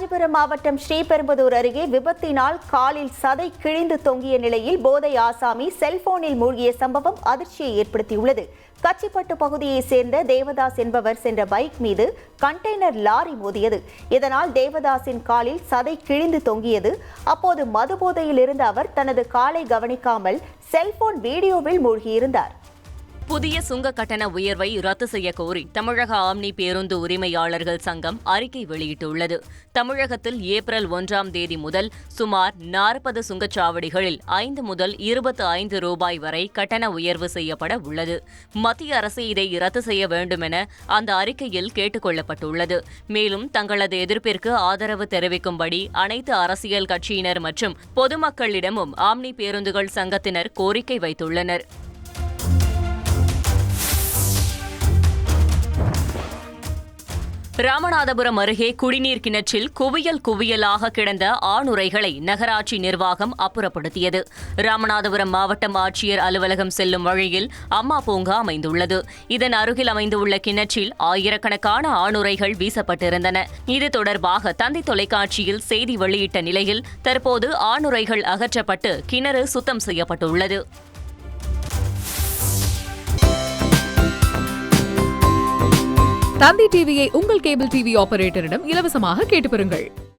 காஞ்சிபுரம் மாவட்டம் ஸ்ரீபெரும்புதூர் அருகே விபத்தினால் காலில் சதை கிழிந்து தொங்கிய நிலையில் போதை ஆசாமி செல்போனில் மூழ்கிய சம்பவம் அதிர்ச்சியை ஏற்படுத்தியுள்ளது. கச்சிப்பட்டு பகுதியைச் சேர்ந்த தேவதாஸ் என்பவர் சென்ற பைக் மீது கண்டெய்னர் லாரி மோதியது. இதனால் தேவதாஸின் காலில் சதை கிழிந்து தொங்கியது. அப்போது மதுபோதையில் இருந்த அவர் தனது காலை கவனிக்காமல் செல்போன் வீடியோவில் மூழ்கியிருந்தார். புதிய சுங்க கட்டண உயர்வை ரத்து செய்ய கோரி தமிழக ஆம்னி பேருந்து உரிமையாளர்கள் சங்கம் அறிக்கை வெளியிட்டுள்ளது. தமிழகத்தில் ஏப்ரல் 1ஆம் தேதி முதல் சுமார் 40 சுங்கச்சாவடிகளில் 5 முதல் 25 ரூபாய் வரை கட்டண உயர்வு செய்யப்பட உள்ளது. மத்திய அரசு இதை ரத்து செய்ய வேண்டும் என அந்த அறிக்கையில் கேட்டுக் கொள்ளப்பட்டுள்ளது. மேலும் தங்களது எதிர்ப்பிற்கு ஆதரவு தெரிவிக்கும்படி அனைத்து அரசியல் கட்சியினர் மற்றும் பொதுமக்களிடமும் ஆம்னி பேருந்துகள் சங்கத்தினர் கோரிக்கை வைத்துள்ளனர். ராமநாதபுரம் அருகே குடிநீர் கிணற்றில் குவியலாக கிடந்த ஆணுரைகளை நகராட்சி நிர்வாகம் அப்புறப்படுத்தியது. ராமநாதபுரம் மாவட்டம் ஆட்சியர் அலுவலகம் செல்லும் வழியில் அம்மா பூங்கா அமைந்துள்ளது. இதன் அருகில் அமைந்துள்ள கிணற்றில் ஆயிரக்கணக்கான ஆணுரைகள் வீசப்பட்டிருந்தன. இது தொடர்பாக தந்தி தொலைக்காட்சியில் செய்தி வெளியிட்ட நிலையில் தற்போது ஆணுரைகள் அகற்றப்பட்டு கிணறு சுத்தம் செய்யப்பட்டுள்ளது. தந்தி டிவியை உங்கள் கேபிள் டிவி ஆபரேட்டரிடம் இலவசமாக கேட்டு பெறுங்கள்.